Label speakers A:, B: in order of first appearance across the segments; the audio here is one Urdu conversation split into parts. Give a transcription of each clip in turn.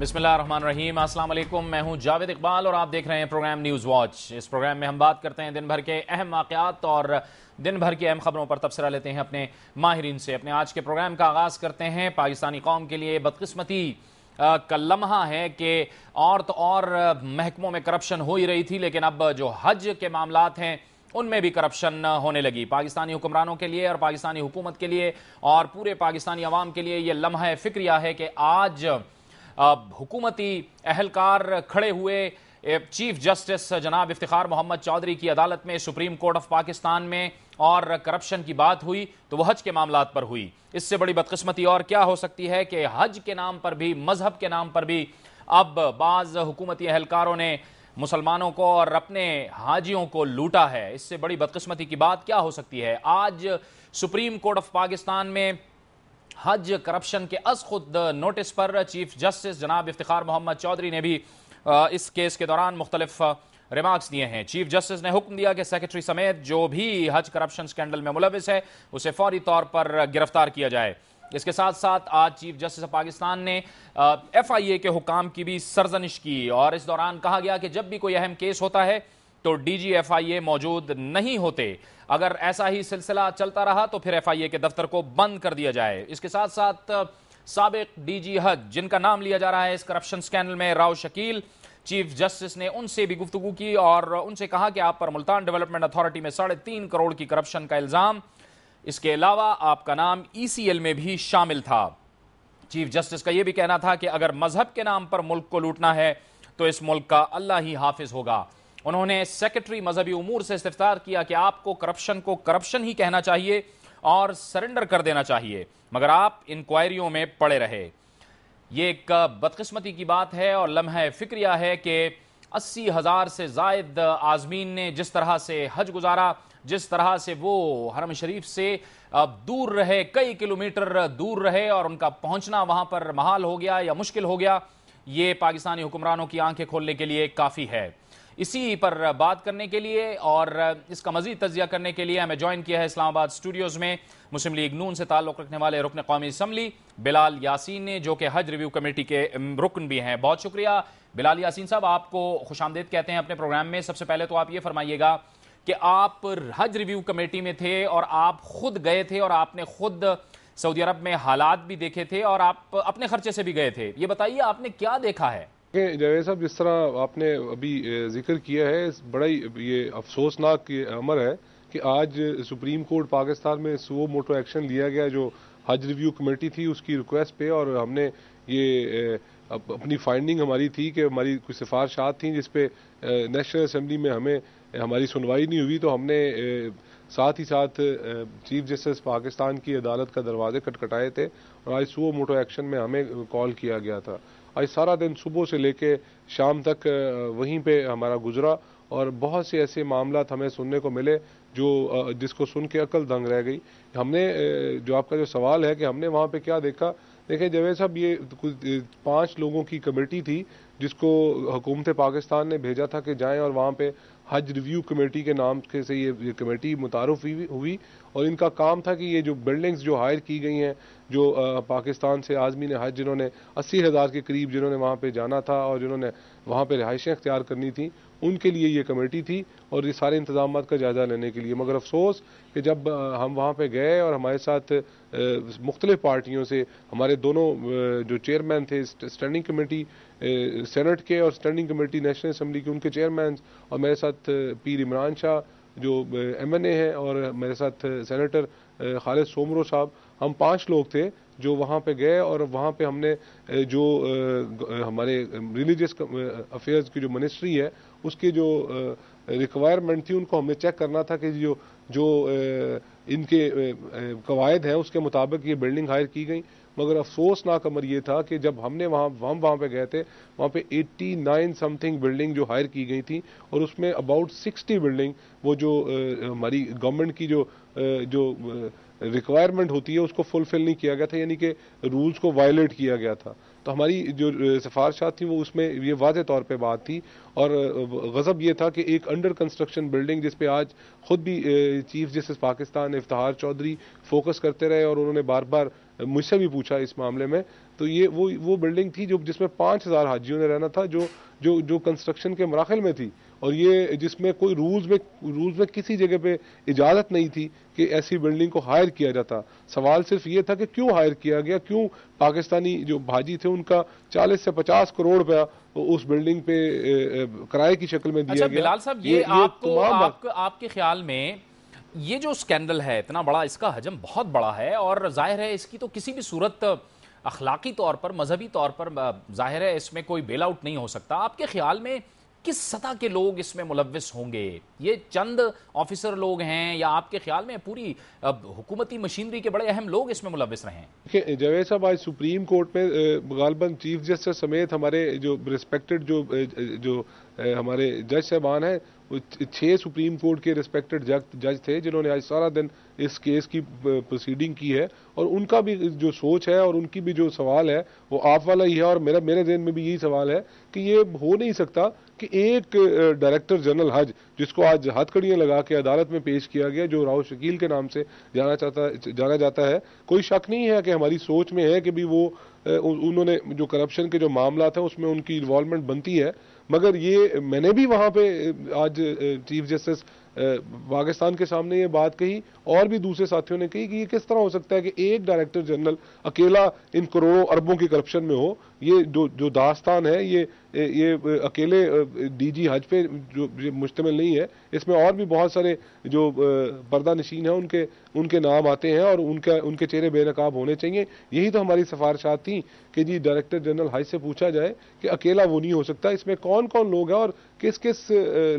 A: بسم اللہ الرحمن الرحیم۔ السلام علیکم، میں ہوں جاوید اقبال اور آپ دیکھ رہے ہیں پروگرام نیوز واچ۔ اس پروگرام میں ہم بات کرتے ہیں دن بھر کے اہم واقعات اور دن بھر کی اہم خبروں پر تبصرہ لیتے ہیں اپنے ماہرین سے۔ اپنے آج کے پروگرام کا آغاز کرتے ہیں پاکستانی قوم کے لیے بدقسمتی کا لمحہ ہے کہ اور تو اور محکموں میں کرپشن ہو ہی رہی تھی، لیکن اب جو حج کے معاملات ہیں ان میں بھی کرپشن ہونے لگی۔ پاکستانی حکمرانوں کے لیے اور پاکستانی حکومت کے لیے اور پورے پاکستانی عوام کے لیے یہ لمحہ فکریہ ہے کہ آج حکومتی اہلکار کھڑے ہوئے چیف جسٹس جناب افتخار محمد چودھری کی عدالت میں، سپریم کورٹ آف پاکستان میں، اور کرپشن کی بات ہوئی تو وہ حج کے معاملات پر ہوئی۔ اس سے بڑی بدقسمتی اور کیا ہو سکتی ہے کہ حج کے نام پر بھی، مذہب کے نام پر بھی اب بعض حکومتی اہلکاروں نے مسلمانوں کو اور اپنے حاجیوں کو لوٹا ہے۔ اس سے بڑی بدقسمتی کی بات کیا ہو سکتی ہے؟ آج سپریم کورٹ آف پاکستان میں حج کرپشن کے از خود نوٹس پر چیف جسٹس جناب افتخار محمد چودھری نے بھی اس کیس کے دوران مختلف ریمارکس دیے ہیں۔ چیف جسٹس نے حکم دیا کہ سیکرٹری سمیت جو بھی حج کرپشن سکینڈل میں ملوث ہے اسے فوری طور پر گرفتار کیا جائے۔ اس کے ساتھ ساتھ آج چیف جسٹس پاکستان نے ایف آئی اے کے حکام کی بھی سرزنش کی اور اس دوران کہا گیا کہ جب بھی کوئی اہم کیس ہوتا ہے تو ڈی جی ایف آئی اے موجود نہیں ہوتے۔ اگر ایسا ہی سلسلہ چلتا رہا تو پھر ایف آئی اے کے دفتر کو بند کر دیا جائے۔ اس کے ساتھ ساتھ سابق ڈی جی حج جن کا نام لیا جا رہا ہے اس کرپشن سکینڈل میں، راؤ شکیل، چیف جسٹس نے ان سے بھی گفتگو کی اور ان سے کہا کہ آپ پر ملتان ڈیولپمنٹ اتھارٹی میں 3.5 کروڑ کی کرپشن کا الزام، اس کے علاوہ آپ کا نام ای سی ایل میں بھی شامل تھا۔ چیف جسٹس کا یہ بھی کہنا تھا کہ اگر مذہب کے نام پر ملک کو لوٹنا ہے تو اس ملک کا اللہ ہی حافظ ہوگا۔ انہوں نے سیکرٹری مذہبی امور سے استفسار کیا کہ آپ کو کرپشن ہی کہنا چاہیے اور سرنڈر کر دینا چاہیے، مگر آپ انکوائریوں میں پڑے رہے۔ یہ ایک بدقسمتی کی بات ہے اور لمحہ فکریہ ہے کہ 80,000 سے زائد عازمین نے جس طرح سے حج گزارا، جس طرح سے وہ حرم شریف سے دور رہے، کئی کلومیٹر دور رہے اور ان کا پہنچنا وہاں پر محال ہو گیا یا مشکل ہو گیا، یہ پاکستانی حکمرانوں کی آنکھیں کھولنے کے لیے کافی ہے۔ اسی پر بات کرنے کے لیے اور اس کا مزید تجزیہ کرنے کے لیے ہمیں جوائن کیا ہے اسلام آباد اسٹوڈیوز میں مسلم لیگ نون سے تعلق رکھنے والے رکن قومی اسمبلی بلال یاسین نے، جو کہ حج ریویو کمیٹی کے رکن بھی ہیں۔ بہت شکریہ بلال یاسین صاحب، آپ کو خوش آمدید کہتے ہیں اپنے پروگرام میں۔ سب سے پہلے تو آپ یہ فرمائیے گا کہ آپ حج ریویو کمیٹی میں تھے اور آپ خود گئے تھے اور آپ نے خود سعودی عرب میں حالات بھی دیکھے تھے اور آپ اپنے خرچے سے بھی گئے تھے، یہ بتائیے آپ نے کیا دیکھا ہے؟
B: جاوید صاحب، جس طرح آپ نے ابھی ذکر کیا ہے، بڑا ہی یہ افسوسناک امر ہے کہ آج سپریم کورٹ پاکستان میں سو موٹو ایکشن لیا گیا جو حج ریویو کمیٹی تھی اس کی ریکویسٹ پہ، اور ہم نے یہ اپنی فائنڈنگ ہماری تھی کہ ہماری کچھ سفارشات تھیں جس پہ نیشنل اسمبلی میں ہماری سنوائی نہیں ہوئی، تو ہم نے ساتھ ہی ساتھ چیف جسٹس پاکستان کی عدالت کا دروازے کٹکھٹائے تھے اور آج سو موٹو ایکشن میں ہمیں کال کیا گیا تھا۔ آج سارا دن صبح سے لے کے شام تک وہیں پہ ہمارا گزرا اور بہت سے ایسے معاملات ہمیں سننے کو ملے جس کو سن کے عقل دنگ رہ گئی۔ ہم نے جو آپ کا جو سوال ہے کہ ہم نے وہاں پہ کیا دیکھا، دیکھیں جاوید صاحب، یہ 5 لوگوں کی کمیٹی تھی جس کو حکومت پاکستان نے بھیجا تھا کہ جائیں اور وہاں پہ حج ریویو کمیٹی کے نام سے یہ کمیٹی متعارف ہوئی اور ان کا کام تھا کہ یہ جو بلڈنگز جو ہائر کی گئی ہیں، جو پاکستان سے عازمین حج جنہوں نے 80,000 کے قریب جنہوں نے وہاں پہ جانا تھا اور جنہوں نے وہاں پہ رہائشیں اختیار کرنی تھی، ان کے لیے یہ کمیٹی تھی اور یہ سارے انتظامات کا جائزہ لینے کے لیے۔ مگر افسوس کہ جب ہم وہاں پہ گئے اور ہمارے ساتھ مختلف پارٹیوں سے ہمارے دونوں جو چیئرمین تھے اسٹینڈنگ کمیٹی سینٹ کے اور اسٹینڈنگ کمیٹی نیشنل اسمبلی کے، ان کے چیئرمین، اور میرے ساتھ پیر عمران شاہ جو ایم این اے ہیں اور میرے ساتھ سینیٹر خالد سومرو صاحب، ہم 5 لوگ تھے جو وہاں پہ گئے اور وہاں پہ ہم نے جو ہمارے ریلیجیس افیئرز کی جو منسٹری ہے اس کے جو ریکوائرمنٹ تھی ان کو ہم نے چیک کرنا تھا کہ جو ان کے قواعد ہیں اس کے مطابق یہ بلڈنگ ہائر کی گئی۔ مگر افسوسناک امر یہ تھا کہ جب ہم وہاں پہ گئے تھے، وہاں پہ 89 سم تھنگ بلڈنگ جو ہائر کی گئی تھی اور اس میں اباؤٹ 60 بلڈنگ وہ جو ہماری گورنمنٹ کی جو ریکوائرمنٹ ہوتی ہے اس کو فلفل نہیں کیا گیا تھا، یعنی کہ رولز کو وائلیٹ کیا گیا تھا۔ تو ہماری جو سفارشات تھیں وہ اس میں یہ واضح طور پہ بات تھی اور غضب یہ تھا کہ ایک انڈر کنسٹرکشن بلڈنگ جس پہ آج خود بھی chief justice Pakistan Iftikhar Chaudhry focus کرتے رہے اور انہوں نے بار بار مجھ سے بھی پوچھا اس معاملے میں تو یہ وہ بلڈنگ تھی جس میں 5000 حاجیوں نے رہنا تھا، جو کنسٹرکشن کے مراحل میں تھی، اور یہ جس میں کوئی رولز میں کسی جگہ پہ اجازت نہیں تھی کہ ایسی بلڈنگ کو ہائر کیا جاتا۔ سوال صرف یہ تھا کہ کیوں ہائر کیا گیا، کیوں پاکستانی جو حاجی تھے ان کا 40 سے 50 کروڑ روپیہ اس بلڈنگ پہ کرائے کی شکل میں دیا گیا۔
A: اچھا بلال صاحب، یہ آپ کے خیال میں یہ جو سکینڈل ہے اتنا بڑا، اس کا حجم بہت بڑا ہے، اور ظاہر ہے اس کی تو کسی بھی صورت اخلاقی طور پر، مذہبی طور پر ظاہر ہے اس میں کوئی بیل آؤٹ نہیں ہو سکتا، آپ کے خیال میں کس سطح کے لوگ اس میں ملوث ہوں گے؟ یہ چند آفیسر لوگ ہیں یا آپ کے خیال میں پوری حکومتی مشینری کے بڑے اہم لوگ اس میں ملوث رہے ہیں؟
B: جاوید صاحب، آج سپریم کورٹ میں غالباً چیف جسٹس سمیت ہمارے جو ریسپیکٹڈ جو ہمارے جج صاحبان ہیں، 6 سپریم کورٹ کے ریسپیکٹڈ جج تھے جنہوں نے آج سارا دن اس کیس کی پروسیڈنگ کی ہے، اور ان کا بھی جو سوچ ہے اور ان کی بھی جو سوال ہے وہ آپ والا ہی ہے، اور میرے ذہن میں بھی یہی سوال ہے کہ یہ ہو نہیں سکتا کہ ایک ڈائریکٹر جنرل حج، جس کو آج ہتھ کڑیاں لگا کے عدالت میں پیش کیا گیا، جو راؤ شکیل کے نام سے جانا جاتا ہے، کوئی شک نہیں ہے کہ ہماری سوچ میں ہے کہ بھی وہ انہوں نے جو کرپشن کے جو معاملات ہیں اس میں ان کی انوالومنٹ بنتی ہے، مگر یہ میں نے بھی وہاں پہ آج چیف جسٹس پاکستان کے سامنے یہ بات کہی، اور بھی دوسرے ساتھیوں نے کہی کہ یہ کس طرح ہو سکتا ہے کہ ایک ڈائریکٹر جنرل اکیلا ان کروڑوں اربوں کی کرپشن میں ہو۔ یہ جو داستان ہے یہ اکیلے ڈی جی حج پہ جو مشتمل نہیں ہے، اس میں اور بھی بہت سارے جو پردہ نشین ہیں ان کے نام آتے ہیں، اور ان کے چہرے بے نقاب ہونے چاہیے۔ یہی تو ہماری سفارشات تھیں کہ جی ڈائریکٹر جنرل حج سے پوچھا جائے کہ اکیلا وہ نہیں ہو سکتا، اس میں کون کون لوگ ہیں اور کس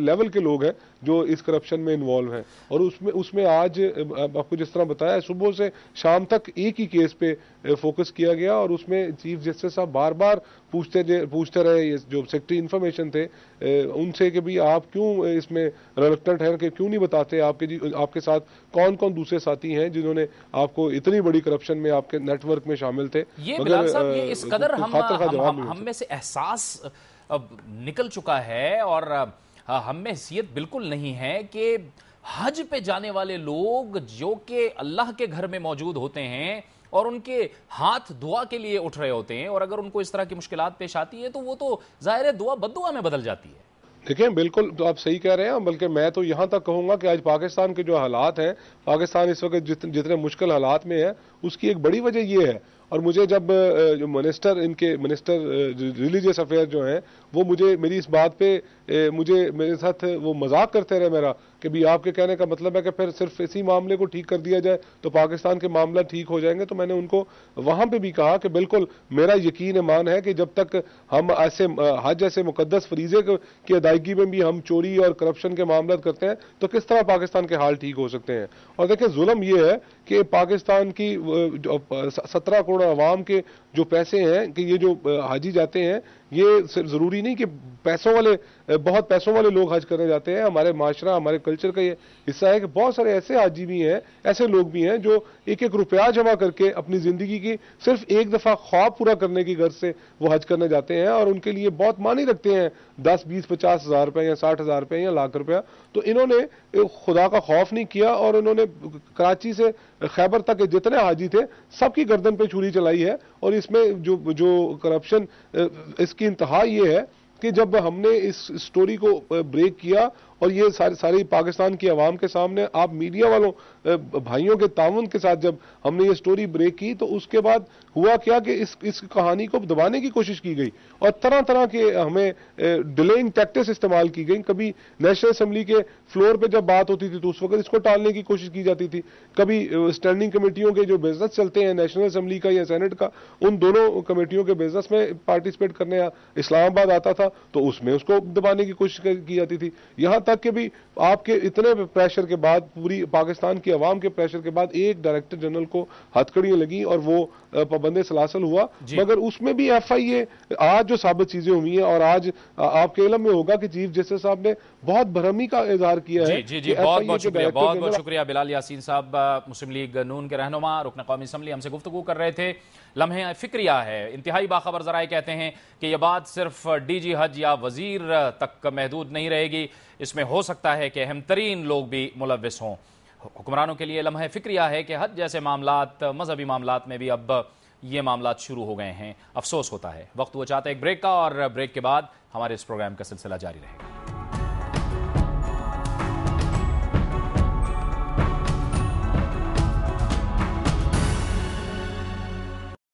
B: لیول کے لوگ ہیں جو اس کرپشن میں انوالو ہیں، اور اس میں آج آپ کو جس طرح بتایا صبح سے شام تک ایک ہی کیس پہ فوکس کیا گیا، اور اس میں چیف جسٹس صاحب بار بار پوچھتے رہے جو سیکرٹری انفارمیشن تھے ان سے کہ بھی آپ کیوں اس میں ریلیکٹنٹ ہیں، کہ کیوں نہیں بتاتے آپ کے ساتھ کون کون دوسرے ساتھی ہیں جنہوں نے آپ کو اتنی بڑی کرپشن میں آپ کے نیٹ ورک میں شامل تھے۔
A: یہ بلال صاحب، یہ اس قدر ہم میں سے احساس نکل چکا ہے، اور ہم میں حیثیت بالکل نہیں ہے کہ حج پہ جانے والے لوگ جو کہ اللہ کے گھر میں موجود ہوتے ہیں اور ان کے ہاتھ دعا کے لیے اٹھ رہے ہوتے ہیں، اور اگر ان کو اس طرح کی مشکلات پیش آتی ہے تو وہ تو ظاہر ہے دعا بددعا میں بدل جاتی ہے۔
B: دیکھیں بالکل تو آپ صحیح کہہ رہے ہیں، بلکہ میں تو یہاں تک کہوں گا کہ آج پاکستان کے جو حالات ہیں، پاکستان اس وقت جتنے مشکل حالات میں ہے، اس کی ایک بڑی وجہ یہ ہے، اور مجھے جب جو منسٹر ریلیجیس افیئر جو ہیں وہ میری اس بات پہ میرے ساتھ وہ مذاق کرتے رہے میرا کہ بھی آپ کے کہنے کا مطلب ہے کہ پھر صرف اسی معاملے کو ٹھیک کر دیا جائے تو پاکستان کے معاملہ ٹھیک ہو جائیں گے، تو میں نے ان کو وہاں پہ بھی کہا کہ بالکل میرا یقین ایمان ہے کہ جب تک ہم حج ایسے مقدس فریضے کی ادائیگی میں بھی ہم چوری اور کرپشن کے معاملات کرتے ہیں تو کس طرح پاکستان کے حال ٹھیک ہو سکتے ہیں۔ اور دیکھیں ظلم یہ ہے کہ پاکستان کی 17 کروڑ عوام کے جو پیسے ہیں کہ یہ جو حاجی جاتے ہیں، یہ ضروری نہیں کہ بہت پیسوں والے لوگ حج کرنے جاتے ہیں۔ ہمارے معاشرہ، ہمارے کلچر کا یہ حصہ ہے کہ بہت سارے ایسے حاجی بھی ہیں، ایسے لوگ بھی ہیں جو ایک روپیہ جمع کر کے اپنی زندگی کی صرف ایک دفعہ خواب پورا کرنے کی غرض سے وہ حج کرنے جاتے ہیں، اور ان کے لیے بہت معنی رکھتے ہیں 10 20 50 ہزار روپے یا 60 ہزار روپے یا لاکھ روپیہ۔ تو انہوں نے خدا کا خوف نہیں کیا، اور انہوں نے کراچی سے خیبر تک جتنے حاجی تھے سب کی گردن پہ چھری چلائی ہے، اور اس میں جو کرپشن اس کی انتہا یہ ہے کہ جب ہم نے اس سٹوری کو بریک کیا اور یہ ساری پاکستان کی عوام کے سامنے آپ میڈیا والوں بھائیوں کے تعاون کے ساتھ جب ہم نے یہ سٹوری بریک کی، تو اس کے بعد ہوا کیا کہ اس کہانی کو دبانے کی کوشش کی گئی، اور طرح طرح کے ہمیں ڈیلیئنگ ٹیکٹس استعمال کی گئی۔ کبھی نیشنل اسمبلی کے فلور پہ جب بات ہوتی تھی تو اس وقت اس کو ٹالنے کی کوشش کی جاتی تھی، کبھی اسٹینڈنگ کمیٹیوں کے جو بزنس چلتے ہیں نیشنل اسمبلی کا یا سینٹ کا، ان دونوں کمیٹیوں کے بزنس میں پارٹیسپیٹ کرنے اسلام آباد آتا تھا تو اس میں اس کو دبانے کی کوشش کی جاتی تھی، یہاں تک کہ بھی آپ کے اتنے پریشر کے بعد، پوری پاکستان کی عوام کے پریشر کے بعد ایک ڈائریکٹر جنرل کو ہتھکڑیاں لگیں اور وہ پابند سلاسل ہوا۔ مگر اس میں بھی ایف آئی اے آج جو ثابت چیزیں ہوئی ہیں، اور آج آپ کے علم میں ہوگا کہ چیف جسٹس صاحب نے بہت برہمی کا اظہار کیا ہے۔
A: جی بہت شکریہ بلال یاسین صاحب، مسلم لیگ نون کے رہنما، رکن قومی اسمبلی، ہم سے گفتگو کر رہے تھے۔ لمحے فکریہ ہے، انتہائی باخبر ذرائع کہتے ہیں کہ یہ بات صرف ڈی جی حج یا وزیر تک محدود نہیں رہے گی، اس میں ہو سکتا ہے کہ اہم ترین لوگ بھی ملوث ہوں۔ حکمرانوں کے لیے لمحہ فکریہ ہے کہ حج جیسے معاملات، مذہبی معاملات میں بھی اب یہ معاملات شروع ہو گئے ہیں۔ افسوس ہوتا ہے۔ وقت ہوا چاہتا ہے ایک بریک کا، اور بریک کے بعد ہمارے اس پروگرام کا سلسلہ جاری رہے گا۔